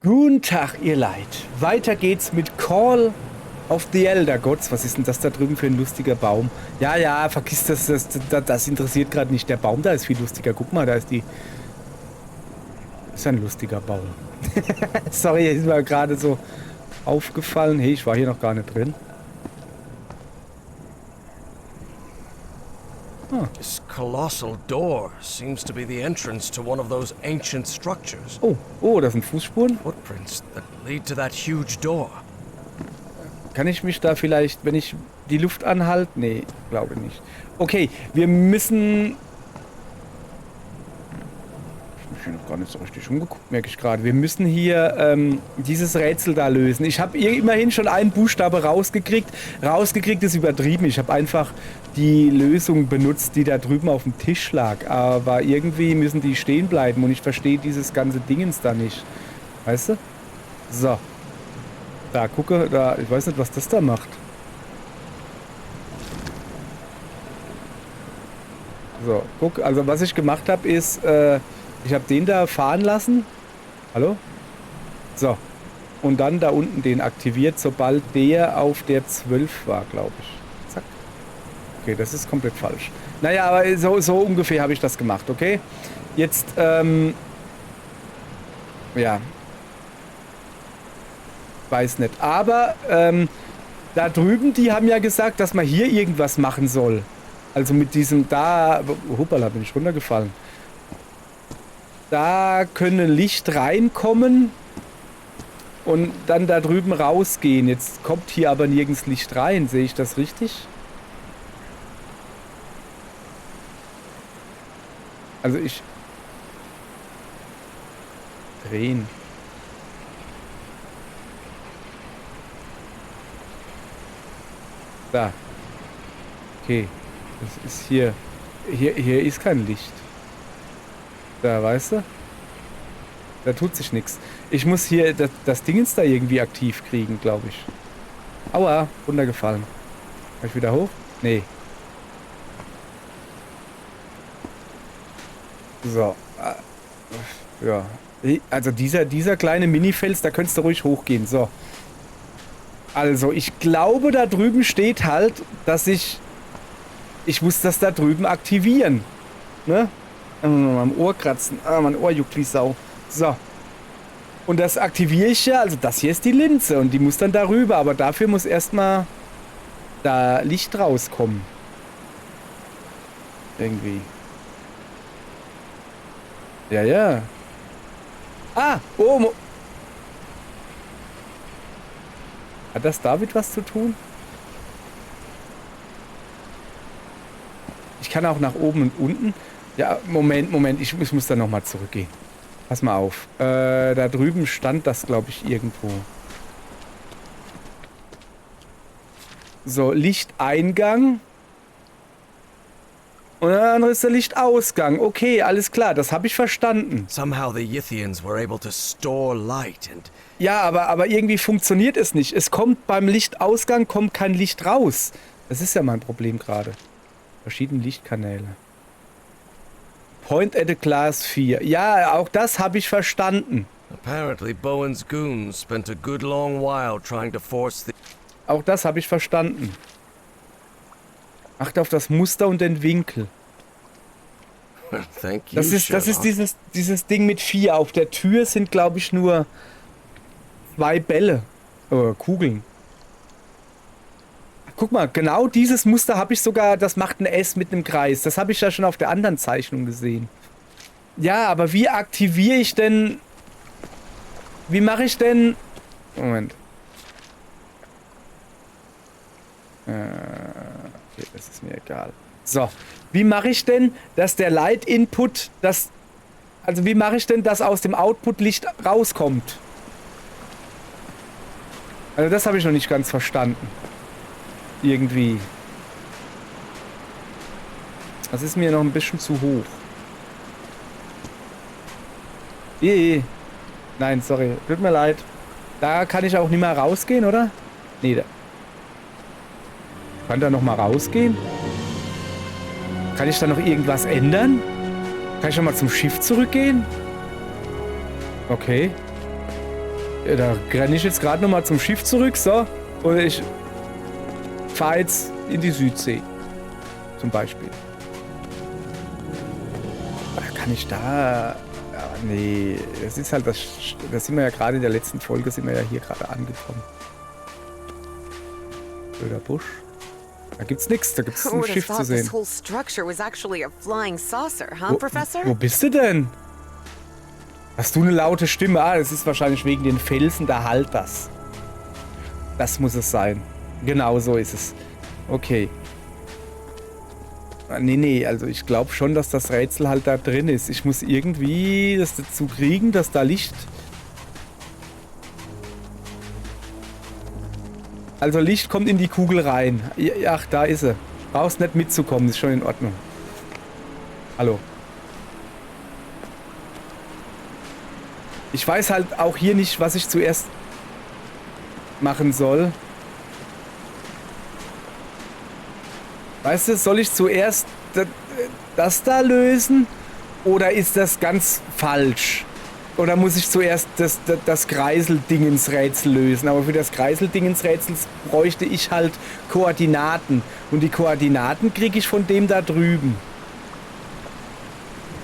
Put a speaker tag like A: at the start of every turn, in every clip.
A: Guten Tag, ihr Leid. Weiter geht's mit Call of the Elder Gods. Was ist denn das da drüben für ein lustiger Baum? Ja, ja, vergiss das. Das interessiert gerade nicht. Der Baum da ist viel lustiger. Guck mal, da ist die... Das ist ein lustiger Baum. Sorry, ist mir gerade so aufgefallen. Hey, ich war hier noch gar nicht drin.
B: This colossal door seems to be the entrance to one of those ancient structures.
A: Oh, das sind Fußspuren.
B: Footprints that lead to that huge door.
A: Kann ich mich da vielleicht, wenn ich die Luft anhalte? Nee, glaube nicht. Okay, wir müssen... Ich habe mich noch gar nicht so richtig umgeguckt, merke ich gerade. Wir müssen hier dieses Rätsel da lösen. Ich habe immerhin schon einen Buchstabe rausgekriegt. Rausgekriegt ist übertrieben. Ich habe einfach die Lösung benutzt, die da drüben auf dem Tisch lag. Aber irgendwie müssen die stehen bleiben und ich verstehe dieses ganze Dingens da nicht. Weißt du? So. Da, gucke, da, ich weiß nicht, was das da macht. So, guck, also was ich gemacht habe ist, ich habe den da fahren lassen. Hallo? So. Und dann da unten den aktiviert, sobald der auf der 12 war, glaube ich. Zack. Okay, das ist komplett falsch. Naja, aber so ungefähr habe ich das gemacht, okay? Jetzt, ja. Weiß nicht. Aber, da drüben, die haben ja gesagt, dass man hier irgendwas machen soll. Also mit diesem da... Hoppala, bin ich runtergefallen. Da könne Licht reinkommen und dann da drüben rausgehen. Jetzt kommt hier aber nirgends Licht rein. Sehe ich das richtig? Also ich... Drehen. Da. Okay. Das ist hier... Hier ist kein Licht. Da, weißt du? Da tut sich nichts. Ich muss hier das Dingens da irgendwie aktiv kriegen, glaube ich. Aua, runtergefallen. Kann ich wieder hoch? Nee. So. Ja. Also dieser kleine Minifels, da könntest du ruhig hochgehen. So. Also, ich glaube, da drüben steht halt, dass ich muss das da drüben aktivieren. Ne? Am Ohr kratzen. Mein Ohr juckt wie Sau. So. Und das aktiviere ich ja. Also das hier ist die Linse. Und die muss dann darüber. Aber dafür muss erstmal da Licht rauskommen. Irgendwie. Ja, ja. Ah! Oh! Hat das damit was zu tun? Ich kann auch nach oben und unten. Ja, Moment, ich muss da nochmal zurückgehen. Pass mal auf. Da drüben stand das, glaube ich, irgendwo. So, Lichteingang. Und der andere ist der Lichtausgang. Okay, alles klar, das habe ich verstanden.
B: Somehow the Yithians were able to store light and...
A: Ja, aber irgendwie funktioniert es nicht. Es kommt beim Lichtausgang kommt kein Licht raus. Das ist ja mein Problem gerade. Verschiedene Lichtkanäle. Point at a Class 4. Ja, auch das habe ich verstanden.
B: Apparently Bowen's goons spent a good long while trying to force the...
A: Auch das habe ich verstanden. Achte auf das Muster und den Winkel.
B: Thank you,
A: Das ist dieses Ding mit 4. Auf der Tür sind, glaube ich, nur 2 Bälle. Kugeln. Guck mal, genau dieses Muster habe ich sogar, das macht ein S mit einem Kreis. Das habe ich ja schon auf der anderen Zeichnung gesehen. Ja, aber wie aktiviere ich denn... Wie mache ich denn... Moment. Okay, das ist mir egal. So, wie mache ich denn, dass der Light-Input, also wie mache ich denn, dass aus dem Output Licht rauskommt? Also das habe ich noch nicht ganz verstanden. Irgendwie. Das ist mir noch ein bisschen zu hoch. Nein, sorry. Tut mir leid. Da kann ich auch nicht mehr rausgehen, oder? Nee, da. Kann da noch mal rausgehen? Kann ich da noch irgendwas ändern? Kann ich noch mal zum Schiff zurückgehen? Okay. Ja, da renne ich jetzt gerade nochmal zum Schiff zurück, so. Und ich fahre jetzt in die Südsee. Zum Beispiel. Kann ich da... Ja, nee, das ist halt das... Das sind wir ja gerade in der letzten Folge, sind wir ja hier gerade angekommen. Blöder Busch. Da gibt's nichts, da gibt's ein Schiff zu sehen. Wo bist du denn? Hast du eine laute Stimme? Ah, das ist wahrscheinlich wegen den Felsen, da halt das. Das muss es sein. Genau so ist es. Okay. Nee, also ich glaube schon, dass das Rätsel halt da drin ist. Ich muss irgendwie das dazu kriegen, dass da Licht... Also Licht kommt in die Kugel rein. Ach, da ist sie. Brauchst nicht mitzukommen, ist schon in Ordnung. Hallo. Ich weiß halt auch hier nicht, was ich zuerst machen soll. Weißt du, soll ich zuerst das da lösen? Oder ist das ganz falsch? Oder muss ich zuerst das Kreiseldingensrätsel lösen? Aber für das Kreiseldingensrätsel bräuchte ich halt Koordinaten. Und die Koordinaten kriege ich von dem da drüben.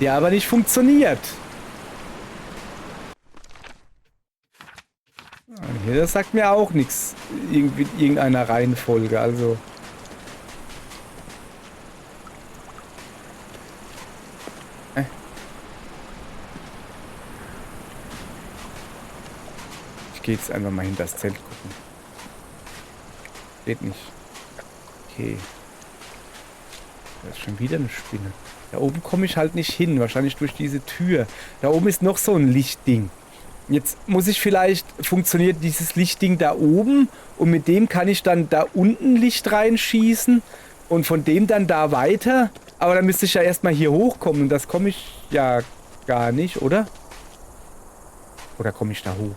A: Der aber nicht funktioniert. Hier, das sagt mir auch nichts. Irgendeiner Reihenfolge, also... Ich gehe jetzt einfach mal hinter das Zelt gucken. Geht nicht. Okay. Da ist schon wieder eine Spinne. Da oben komme ich halt nicht hin. Wahrscheinlich durch diese Tür. Da oben ist noch so ein Lichtding. Jetzt muss ich vielleicht... Funktioniert dieses Lichtding da oben? Und mit dem kann ich dann da unten Licht reinschießen. Und von dem dann da weiter. Aber dann müsste ich ja erstmal hier hochkommen. Und das komme ich ja gar nicht, oder? Oder komme ich da hoch?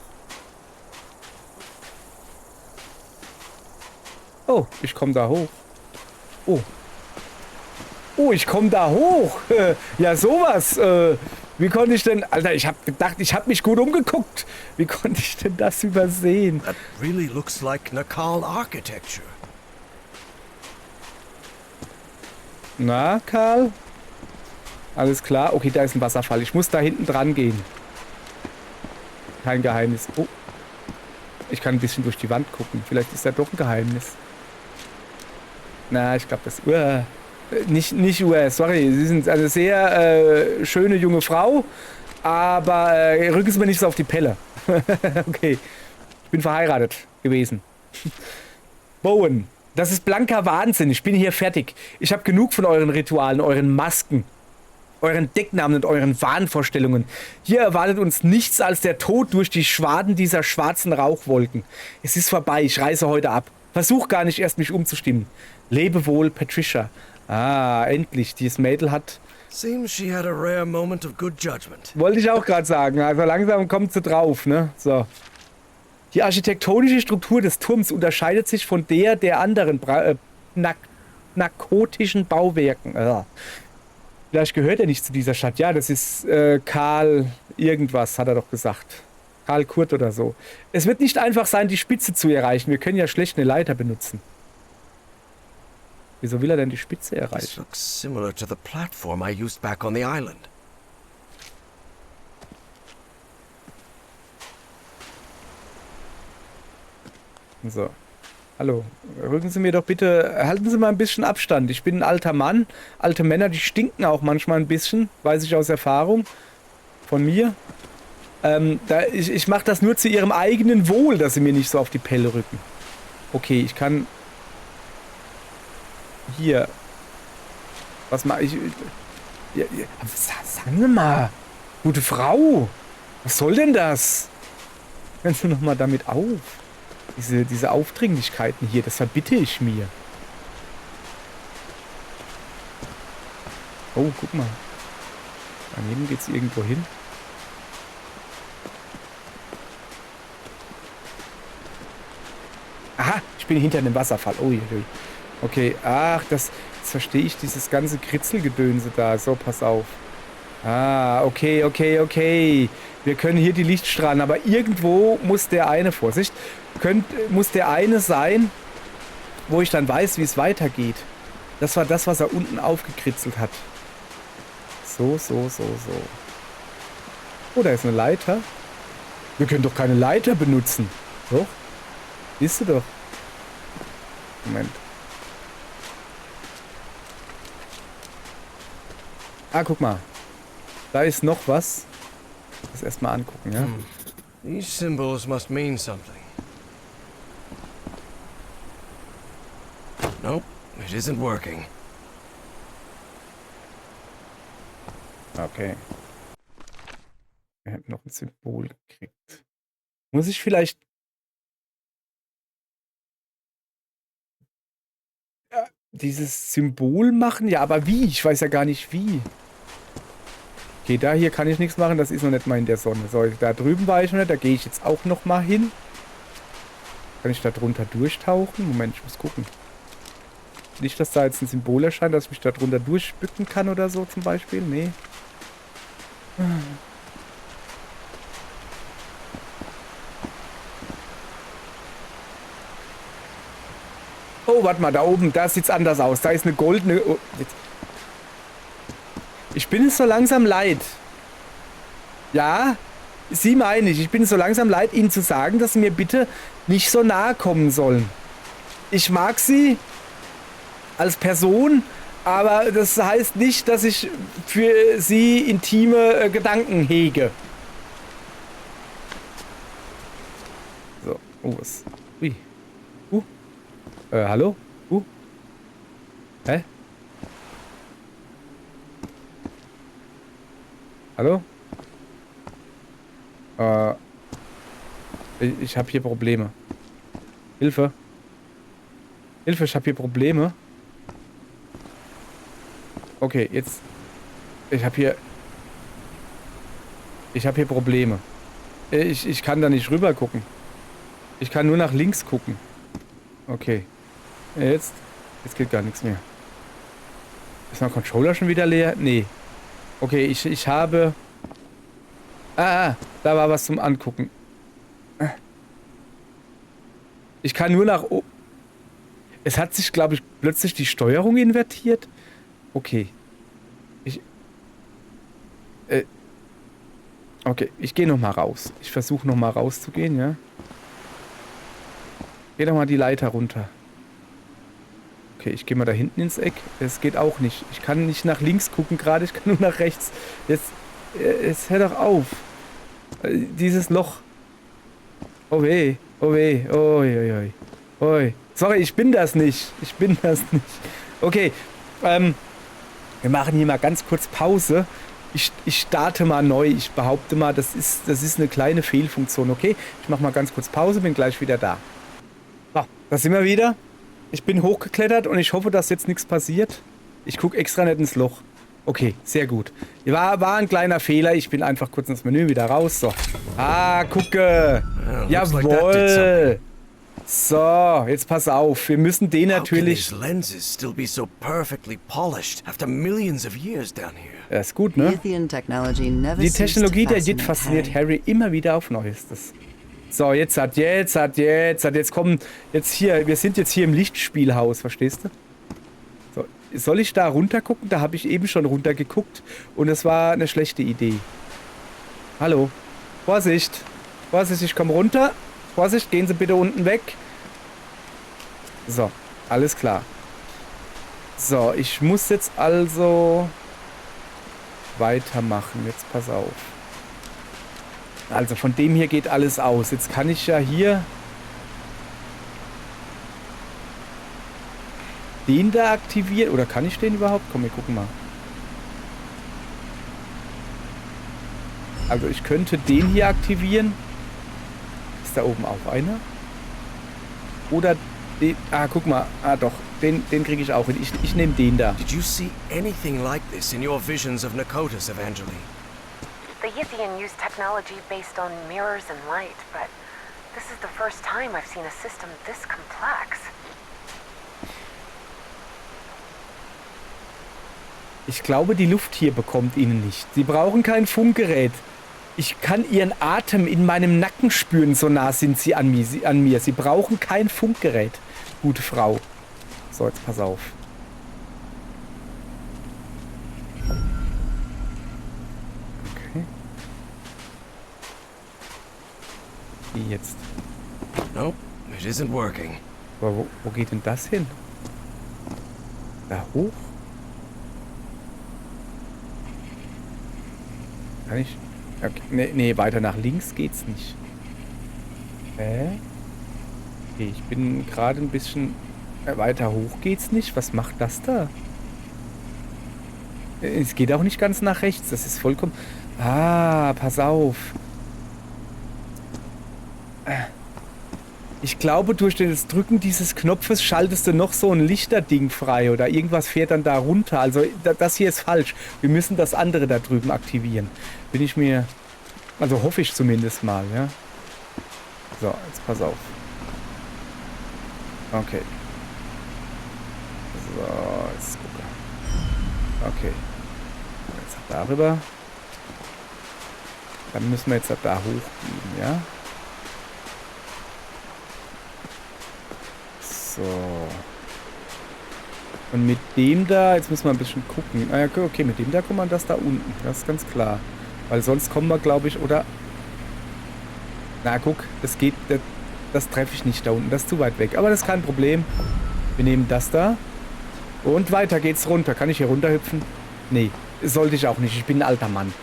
A: Oh, ich komme da hoch. Oh. Oh, ich komme da hoch. Ja, sowas. Wie konnte ich denn... Alter, ich habe gedacht, ich habe mich gut umgeguckt. Wie konnte ich denn das übersehen?
B: That really looks like Nakal architecture.
A: Na, Karl? Alles klar? Okay, da ist ein Wasserfall. Ich muss da hinten dran gehen. Kein Geheimnis. Oh. Ich kann ein bisschen durch die Wand gucken. Vielleicht ist da doch ein Geheimnis. Na, ich glaube, das... Nicht sorry. Sie sind eine sehr schöne junge Frau, aber rücken Sie mir nicht so auf die Pelle. Okay. Ich bin verheiratet gewesen. Bowen, das ist blanker Wahnsinn. Ich bin hier fertig. Ich habe genug von euren Ritualen, euren Masken, euren Decknamen und euren Wahnvorstellungen. Hier erwartet uns nichts als der Tod durch die Schwaden dieser schwarzen Rauchwolken. Es ist vorbei. Ich reise heute ab. Versuch gar nicht erst, mich umzustimmen. Lebe wohl, Patricia. Ah, endlich. Dieses Mädel hat...
B: Seems she had a rare moment of good judgment.
A: Wollte ich auch gerade sagen. Also langsam kommt sie drauf, ne? So. Die architektonische Struktur des Turms unterscheidet sich von der anderen narkotischen Bauwerken. Vielleicht gehört er nicht zu dieser Stadt. Ja, das ist Karl irgendwas, hat er doch gesagt. Karl Kurt oder so. Es wird nicht einfach sein, die Spitze zu erreichen. Wir können ja schlecht eine Leiter benutzen. Wieso will er denn die Spitze
B: This
A: erreichen?
B: looks similar to the platform I used back on the island.
A: So. Hallo. Rücken Sie mir doch bitte... Halten Sie mal ein bisschen Abstand. Ich bin ein alter Mann. Alte Männer, die stinken auch manchmal ein bisschen. Weiß ich aus Erfahrung. Von mir. Ich mache das nur zu Ihrem eigenen Wohl, dass Sie mir nicht so auf die Pelle rücken. Okay, ich kann... Hier. Was mache ich? Ja, sagen Sie mal. Gute Frau. Was soll denn das? Hören Sie noch mal damit auf. Diese Aufdringlichkeiten hier, das verbitte ich mir. Oh, guck mal. Daneben geht's irgendwo hin. Aha, ich bin hinter einem Wasserfall. Oh, je. Okay, ach, jetzt verstehe ich dieses ganze Kritzelgedönse da. So, pass auf. Ah, okay, okay, okay. Wir können hier die Lichtstrahlen, aber irgendwo muss der eine, Vorsicht, muss der eine sein, wo ich dann weiß, wie es weitergeht. Das war das, was er unten aufgekritzelt hat. So, so, so, so. Oh, da ist eine Leiter. Wir können doch keine Leiter benutzen. Doch? Siehst du doch. Moment. Ah, guck mal. Da ist noch was. Das erstmal angucken, ja?
B: These symbols must mean something. Nope, it isn't working.
A: Okay. Wir haben noch ein Symbol gekriegt. Muss ich vielleicht... dieses Symbol machen? Ja, aber wie? Ich weiß ja gar nicht wie. Okay, da hier kann ich nichts machen. Das ist noch nicht mal in der Sonne. So, da drüben war ich noch nicht. Da gehe ich jetzt auch noch mal hin. Kann ich da drunter durchtauchen? Moment, ich muss gucken. Nicht, dass da jetzt ein Symbol erscheint, dass ich mich da drunter durchbücken kann oder so zum Beispiel. Nee. Oh, warte mal, da oben, da sieht's anders aus. Da ist eine goldene... Oh, jetzt. Ich bin es so langsam leid. Ja, Sie meine ich. Ich bin es so langsam leid, Ihnen zu sagen, dass Sie mir bitte nicht so nahe kommen sollen. Ich mag Sie als Person, aber das heißt nicht, dass ich für Sie intime Gedanken hege. So, oh, was? Ui. Hallo? Hä? Hallo? Ich habe hier Probleme. Hilfe. Hilfe, ich habe hier Probleme. Okay, jetzt... Ich habe hier Probleme. Ich kann da nicht rüber gucken. Ich kann nur nach links gucken. Okay. Jetzt geht gar nichts mehr. Ist mein Controller schon wieder leer? Nee. Okay, ich habe... da war was zum Angucken. Ich kann nur nach... Es hat sich, glaube ich, plötzlich die Steuerung invertiert. Okay. Okay, ich gehe nochmal raus. Ich versuche nochmal rauszugehen, ja. Geh doch mal die Leiter runter. Okay, ich gehe mal da hinten ins Eck. Es geht auch nicht. Ich kann nicht nach links gucken gerade, ich kann nur nach rechts. Jetzt hör doch auf. Dieses Loch. Oh weh, oh weh, oi, oi, oi. Oi. Sorry, ich bin das nicht. Ich bin das nicht. Okay, wir machen hier mal ganz kurz Pause. Ich starte mal neu. Ich behaupte mal, das ist eine kleine Fehlfunktion, okay? Ich mache mal ganz kurz Pause, bin gleich wieder da. So, da sind wir wieder. Ich bin hochgeklettert und ich hoffe, dass jetzt nichts passiert. Ich gucke extra nicht ins Loch. Okay, sehr gut. War ein kleiner Fehler. Ich bin einfach kurz ins Menü wieder raus. So. Ah, gucke. Jawohl. So, jetzt pass auf. Wir müssen den natürlich... Das ist gut, ne? Die Technologie der JIT fasziniert Harry immer wieder auf Neuestes. So, jetzt kommen... Jetzt hier, wir sind jetzt hier im Lichtspielhaus, verstehst du? So, soll ich da runter gucken? Da habe ich eben schon runter geguckt und es war eine schlechte Idee. Hallo. Vorsicht. Vorsicht, ich komme runter. Vorsicht, gehen Sie bitte unten weg. So, alles klar. So, ich muss jetzt also weitermachen. Jetzt pass auf. Also von dem hier geht alles aus. Jetzt kann ich ja hier den da aktivieren. Oder kann ich den überhaupt? Komm, wir gucken mal. Also ich könnte den hier aktivieren. Ist da oben auch einer? Oder den... Ah, guck mal. Ah, doch. Den kriege ich auch hin. Ich nehme den da.
B: Did you see anything like this in your visions of Nakotas, Evangeline?
C: The Yithian use technology based on mirrors and light, but this is the first time I've seen a system this complex.
A: Ich glaube, die Luft hier bekommt Ihnen nicht. Sie brauchen kein Funkgerät. Ich kann Ihren Atem in meinem Nacken spüren, so nah sind Sie an mir. Sie brauchen kein Funkgerät, gute Frau. So, jetzt pass auf. Okay. Wie jetzt?
B: Nope, it isn't working.
A: Aber wo geht denn das hin? Da hoch? Kann ich... Okay. Nee, weiter nach links geht's nicht. Okay, ich bin gerade ein bisschen... weiter hoch geht's nicht. Was macht das da? Es geht auch nicht ganz nach rechts. Das ist vollkommen... Ah, pass auf. Ich glaube, durch das Drücken dieses Knopfes schaltest du noch so ein Lichterding frei oder irgendwas fährt dann da runter. Also das hier ist falsch. Wir müssen das andere da drüben aktivieren. Bin ich mir... Also hoffe ich zumindest mal, ja. So, jetzt pass auf. Okay. So, jetzt gucke. Okay. Jetzt darüber. Dann müssen wir jetzt da hochgehen, ja. So. Und mit dem da, jetzt müssen wir ein bisschen gucken. Ah ja, okay, mit dem da kommt man das da unten. Das ist ganz klar. Weil sonst kommen wir, glaube ich, oder... Na, guck, das geht... Das treffe ich nicht da unten. Das ist zu weit weg. Aber das ist kein Problem. Wir nehmen das da. Und weiter geht's runter. Kann ich hier runterhüpfen? Nee, sollte ich auch nicht. Ich bin ein alter Mann.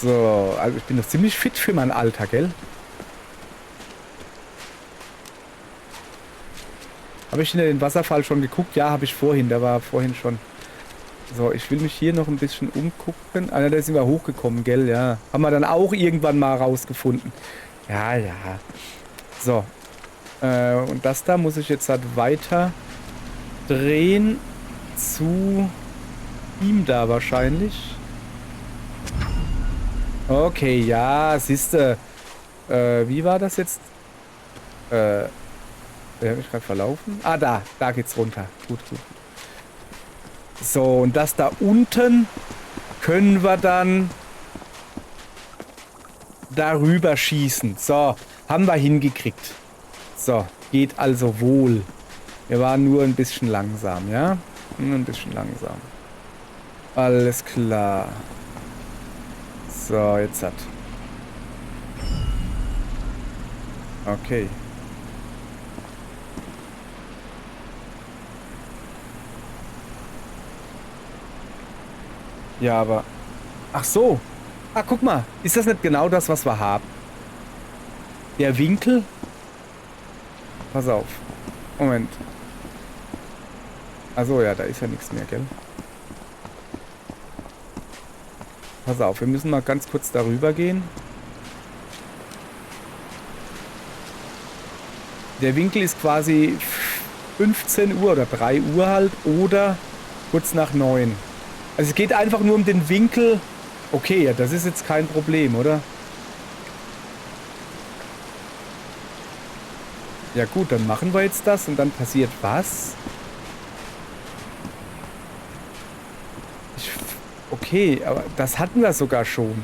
A: So, also ich bin noch ziemlich fit für mein Alter, gell? Habe ich in den Wasserfall schon geguckt? Ja, habe ich vorhin. Da war vorhin schon. So, ich will mich hier noch ein bisschen umgucken. Ah, da sind wir hochgekommen, gell? Ja. Haben wir dann auch irgendwann mal rausgefunden. Ja, ja. So. Und das da muss ich jetzt halt weiter drehen zu ihm da wahrscheinlich. Okay, ja, siehste. Wie war das jetzt? Habe ich gerade verlaufen? Ah, da geht's runter. Gut, gut. So, und das da unten können wir dann darüber schießen. So, haben wir hingekriegt. So, geht also wohl. Wir waren nur ein bisschen langsam, ja? Nur ein bisschen langsam. Alles klar. So, jetzt hat. Okay. Ja, aber... Ach so. Ah, guck mal. Ist das nicht genau das, was wir haben? Der Winkel? Pass auf. Moment. Achso, ja, da ist ja nichts mehr, gell? Pass auf, wir müssen mal ganz kurz darüber gehen. Der Winkel ist quasi 15 Uhr oder 3 Uhr halt oder kurz nach 9. Also es geht einfach nur um den Winkel. Okay, ja, das ist jetzt kein Problem, oder? Ja gut, dann machen wir jetzt das und dann passiert was? Okay, aber das hatten wir sogar schon.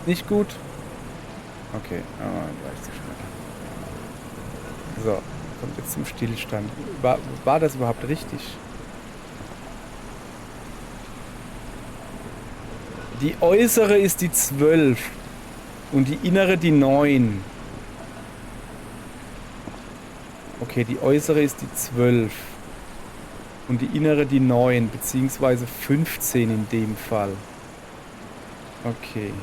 A: Nicht gut? Okay, gleich zu schnell. So, kommt jetzt zum Stillstand. War das überhaupt richtig? Die äußere ist die 12 und die innere die 9. Okay, die äußere ist die 12 und die innere die 9, beziehungsweise 15 in dem Fall. Okay.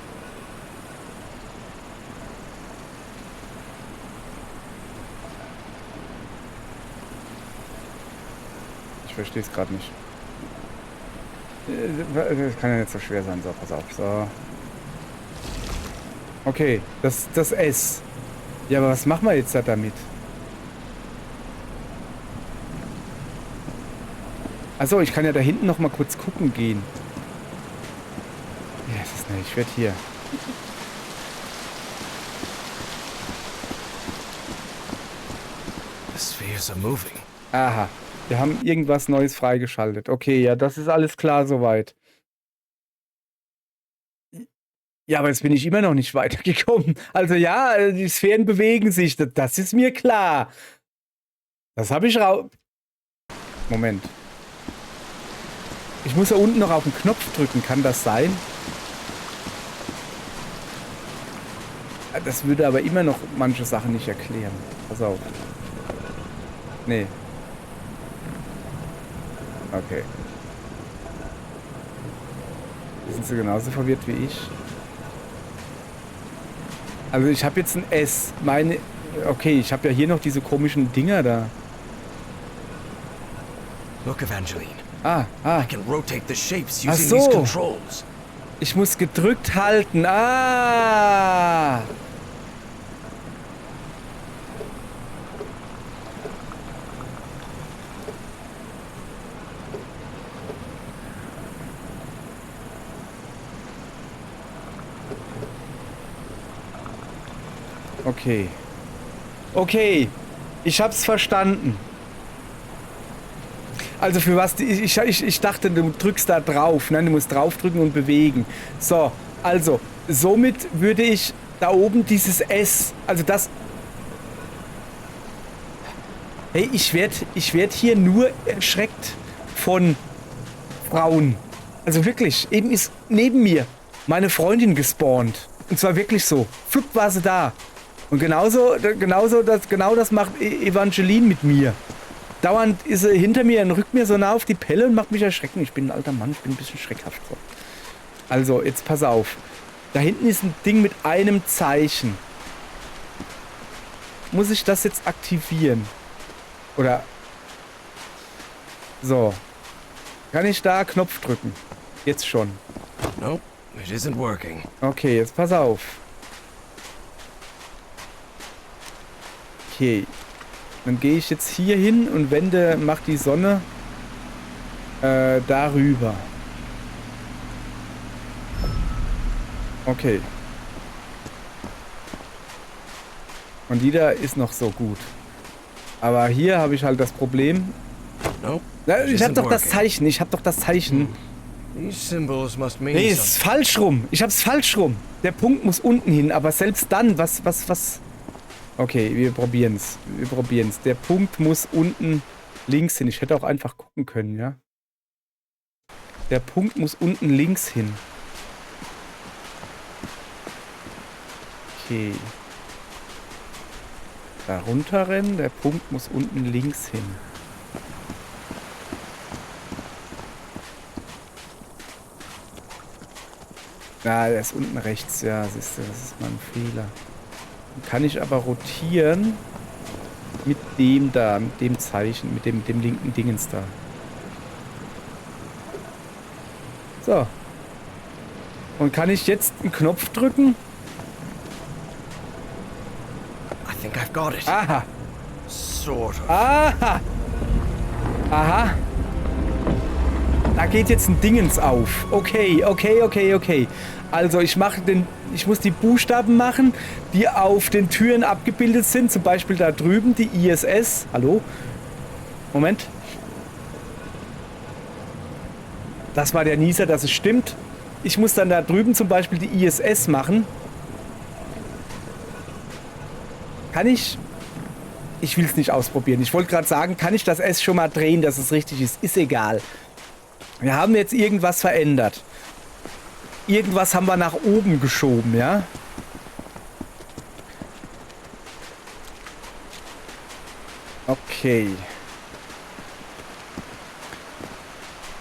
A: Ich verstehe es gerade nicht. Das kann ja nicht so schwer sein. So, pass auf. So. Okay, das S. Ja, aber was machen wir jetzt da damit? Achso, ich kann ja da hinten noch mal kurz gucken gehen. Ja, das ist nicht. Ich werde hier.
B: The spheres are moving.
A: Aha. Wir haben irgendwas Neues freigeschaltet. Okay, ja, das ist alles klar soweit. Ja, aber jetzt bin ich immer noch nicht weitergekommen. Also ja, die Sphären bewegen sich. Das ist mir klar. Das habe ich raus... Moment. Ich muss da unten noch auf den Knopf drücken. Kann das sein? Das würde aber immer noch manche Sachen nicht erklären. Pass auf. Nee. Okay. Sind Sie genauso verwirrt wie ich? Also ich habe jetzt ein S. Meine... Okay, ich habe ja hier noch diese komischen Dinger da.
B: Look, Evangeline.
A: Ah.
B: I can rotate the shapes
A: Ach
B: using
A: so.
B: these controls.
A: Ich muss gedrückt halten. Ah! Okay. Okay. Ich hab's verstanden. Also für was... Ich dachte, du drückst da drauf. Nein, du musst draufdrücken und bewegen. So, also, somit würde ich da oben dieses S... Also das... Hey, ich werd hier nur erschreckt von Frauen. Also wirklich, eben ist neben mir meine Freundin gespawnt. Und zwar wirklich so. Flupp war sie da. Und genau das macht Evangeline mit mir. Dauernd ist sie hinter mir und rückt mir so nah auf die Pelle und macht mich erschrecken. Ich bin ein alter Mann, ich bin ein bisschen schreckhaft. So. Also, jetzt pass auf. Da hinten ist ein Ding mit einem Zeichen. Muss ich das jetzt aktivieren? Oder... So. Kann ich da Knopf drücken? Jetzt schon.
B: Nope, it isn't working.
A: Okay, jetzt pass auf. Okay. Dann gehe ich jetzt hier hin und mach die Sonne darüber. Okay. Und die da ist noch so gut. Aber hier habe ich halt das Problem.
B: Nope.
A: Ich habe doch das Zeichen. Ich habe doch das Zeichen.
B: These symbols must mean
A: Nee,
B: something.
A: ist falsch rum. Ich hab's falsch rum. Der Punkt muss unten hin, aber selbst dann, was... Okay, wir probieren's. Der Punkt muss unten links hin. Ich hätte auch einfach gucken können, ja? Der Punkt muss unten links hin. Okay. Da runterrennen. Der Punkt muss unten links hin. Ja, der ist unten rechts. Ja, siehst du, das ist mal ein Fehler. Dann kann ich aber rotieren mit dem da, mit dem Zeichen, mit dem linken Dingens da. So. Und kann ich jetzt einen Knopf drücken?
B: I think I've got it.
A: Aha.
B: Sort of.
A: Aha. Aha. Da geht jetzt ein Dingens auf. Okay. Also ich muss die Buchstaben machen, die auf den Türen abgebildet sind. Zum Beispiel da drüben die ISS. Hallo? Moment. Das war der Nieser, dass es stimmt. Ich muss dann da drüben zum Beispiel die ISS machen. Kann ich... Ich will es nicht ausprobieren. Ich wollte gerade sagen, kann ich das S schon mal drehen, dass es richtig ist? Ist egal. Wir haben jetzt irgendwas verändert. Irgendwas haben wir nach oben geschoben, ja? Okay.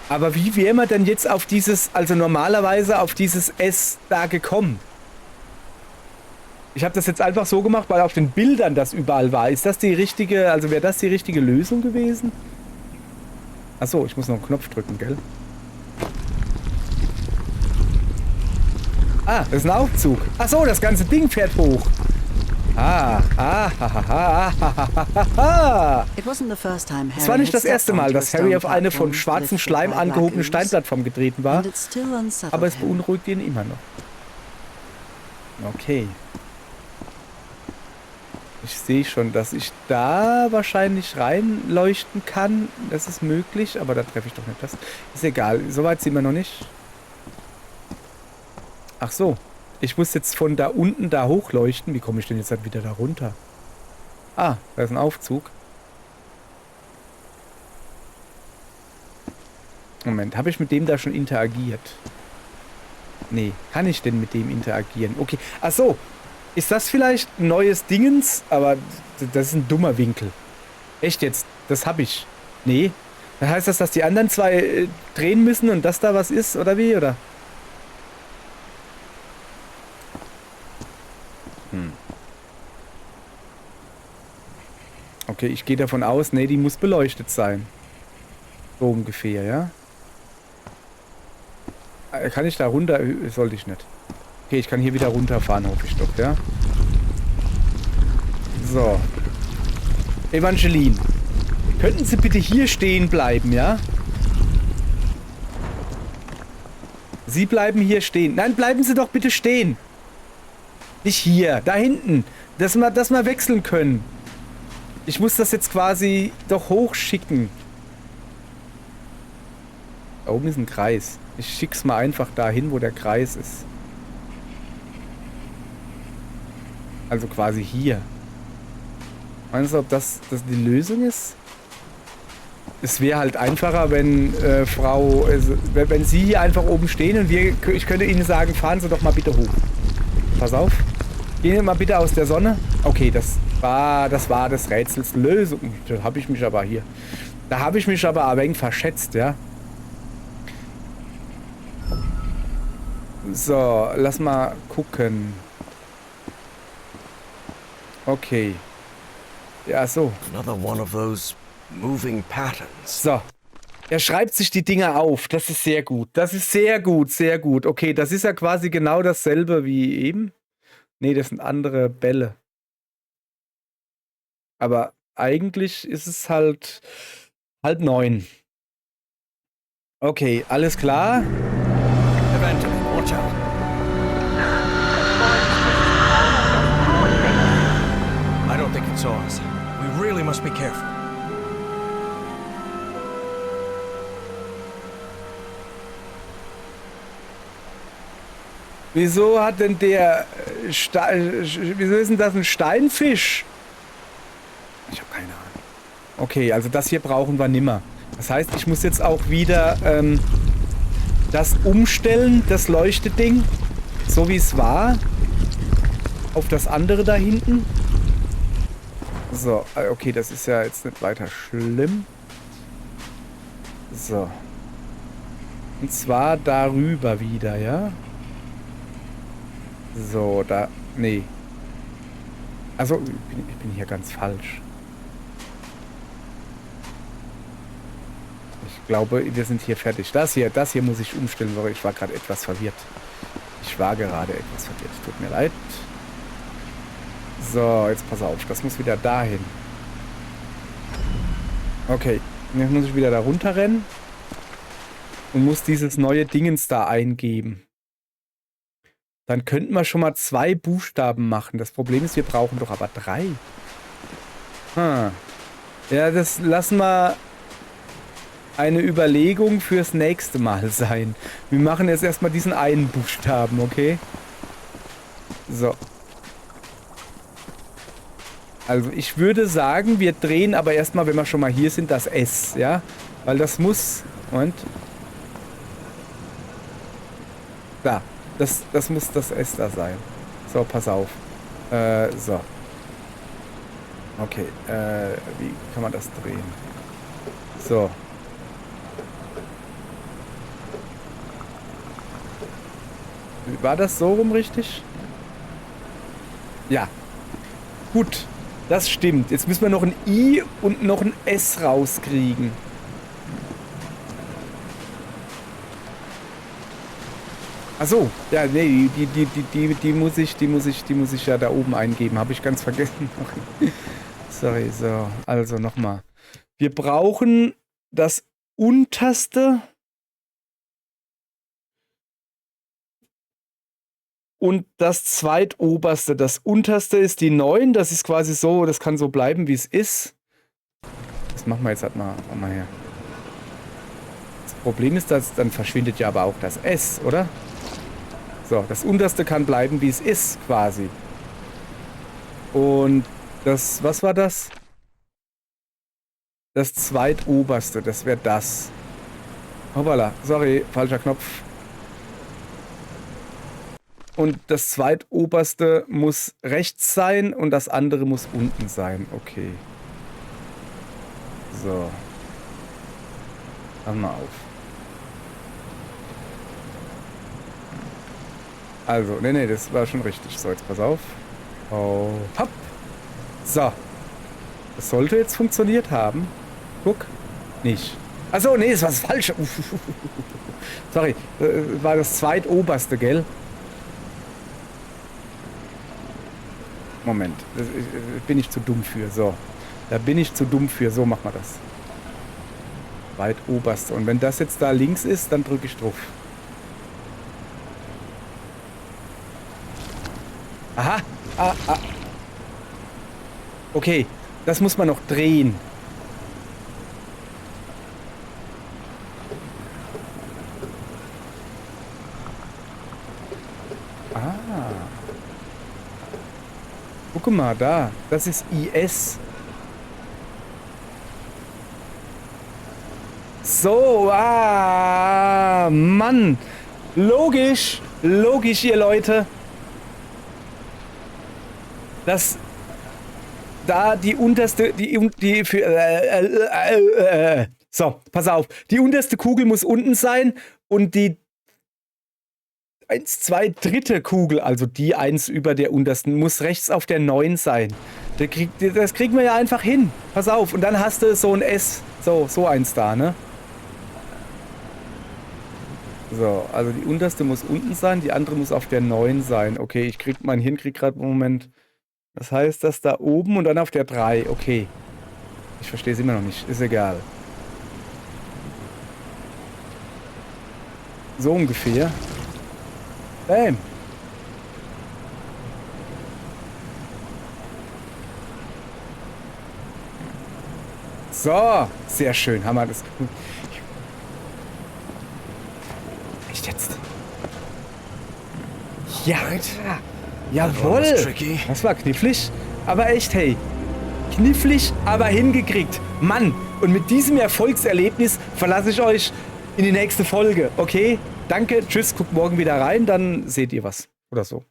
A: Aber wie wäre man denn jetzt auf dieses, also normalerweise auf dieses S da gekommen? Ich habe das jetzt einfach so gemacht, weil auf den Bildern das überall war. Ist das die richtige, also wäre das die richtige Lösung gewesen? Achso, ich muss noch einen Knopf drücken, gell? Ah, das ist ein Aufzug. Achso, das ganze Ding fährt hoch. Es war nicht das erste Mal, dass Harry auf eine von schwarzem Schleim angehobene Steinplattform getreten war, aber es beunruhigt ihn immer noch. Okay. Ich sehe schon, dass ich da wahrscheinlich reinleuchten kann. Das ist möglich, aber da treffe ich doch nicht das. Ist egal, soweit sind wir noch nicht. Ach so, ich muss jetzt von da unten da hochleuchten. Wie komme ich denn jetzt halt wieder da runter? Ah, da ist ein Aufzug. Moment, habe ich mit dem da schon interagiert? Nee, kann ich denn mit dem interagieren? Okay, ach so. Ist das vielleicht ein neues Dingens? Aber das ist ein dummer Winkel. Echt jetzt? Das habe ich. Nee. Dann heißt das, dass die anderen zwei drehen müssen und das da was ist? Oder wie? Oder? Okay, ich gehe davon aus, nee, die muss beleuchtet sein. So ungefähr, ja? Kann ich da runter? Sollte ich nicht. Okay, ich kann hier wieder runterfahren, hoffe ich doch, ja? So. Evangeline. Könnten Sie bitte hier stehen bleiben, ja? Sie bleiben hier stehen. Nein, bleiben Sie doch bitte stehen. Nicht hier, da hinten. Dass wir wechseln können. Ich muss das jetzt quasi doch hochschicken. Da oben ist ein Kreis. Ich schick's mal einfach dahin, wo der Kreis ist. Also quasi hier. Meinst du, ob das die Lösung ist? Es wäre halt einfacher, wenn wenn Sie hier einfach oben stehen und ich könnte Ihnen sagen, fahren Sie doch mal bitte hoch. Pass auf. Gehen Sie mal bitte aus der Sonne. Okay, das war des Rätsels Lösung. Da habe ich mich aber ein wenig verschätzt, ja. So, lass mal gucken. Okay. Ja, so.
B: Another one of those moving patterns.
A: So. Er schreibt sich die Dinger auf. Das ist sehr gut. Das ist sehr gut, sehr gut. Okay, das ist ja quasi genau dasselbe wie eben. Nee, das sind andere Bälle. Aber eigentlich ist es halt 8:30. Okay, alles klar.
B: Evangeline, watch out. I don't think it saw us. We really must be careful.
A: Wieso hat denn wieso ist denn das ein Steinfisch? Ich habe keine Ahnung. Okay, also das hier brauchen wir nimmer. Das heißt, ich muss jetzt auch wieder das umstellen, das Leuchteding, so wie es war, auf das andere da hinten. So, okay, das ist ja jetzt nicht weiter schlimm. So. Und zwar darüber wieder, ja? So, da... Nee. Also, ich bin hier ganz falsch. Ich glaube, wir sind hier fertig. Das hier muss ich umstellen. Sorry, ich war gerade etwas verwirrt. Tut mir leid. So, jetzt pass auf. Das muss wieder dahin. Okay. Jetzt muss ich wieder da runterrennen. Und muss dieses neue Dingens da eingeben. Dann könnten wir schon mal 2 Buchstaben machen. Das Problem ist, wir brauchen doch aber 3. Ja, das lassen wir eine Überlegung fürs nächste Mal sein. Wir machen jetzt erstmal diesen einen Buchstaben, okay? So. Also ich würde sagen, wir drehen aber erstmal, wenn wir schon mal hier sind, das S, ja? Weil das muss... Moment. Da. Das muss das S da sein. So, pass auf. So. Okay, wie kann man das drehen? So. War das so rum richtig? Ja. Gut, das stimmt. Jetzt müssen wir noch ein I und noch ein S rauskriegen. Achso, ja, nee, die muss ich ja da oben eingeben. Habe ich ganz vergessen. Sorry, so. Also nochmal. Wir brauchen das unterste und das zweitoberste. Das unterste ist die 9. Das ist quasi so, das kann so bleiben, wie es ist. Das machen wir jetzt halt mal her. Das Problem ist, dass dann verschwindet ja aber auch das S, oder? So, das unterste kann bleiben, wie es ist, quasi. Und das, was war das? Das zweitoberste, das wäre das. Hoppala, sorry, falscher Knopf. Und das zweitoberste muss rechts sein und das andere muss unten sein. Okay. So. Pass mal auf. Also, nee, das war schon richtig. So, jetzt pass auf. Oh, hopp. So. Das sollte jetzt funktioniert haben. Guck. Nicht. Achso, nee, das war das Falsche. Sorry. Das war das zweitoberste, gell? Moment. Das bin ich zu dumm für. So. Da bin ich zu dumm für. So machen wir das. Zweitoberste. Und wenn das jetzt da links ist, dann drücke ich drauf. Aha. Okay, das muss man noch drehen. Guck mal, da. Das ist IS. So, Mann. Logisch, ihr Leute. Dass da die unterste, so, pass auf. Die unterste Kugel muss unten sein und die 1, 2, dritte Kugel, also die 1 über der untersten, muss rechts auf der 9 sein. Das kriegen wir ja einfach hin. Pass auf. Und dann hast du so ein S. So eins da, ne? So, also die unterste muss unten sein, die andere muss auf der 9 sein. Okay, mein Hirn kriegt gerade einen Moment. Das heißt, das da oben und dann auf der 3. Okay. Ich verstehe es immer noch nicht. Ist egal. So ungefähr. Bam. So. Sehr schön. Haben wir das. Echt jetzt? Ja, Alter. Jawohl. Das war knifflig. Aber echt, hey. Knifflig, aber hingekriegt. Mann. Und mit diesem Erfolgserlebnis verlasse ich euch in die nächste Folge. Okay? Danke. Tschüss. Guckt morgen wieder rein. Dann seht ihr was. Oder so.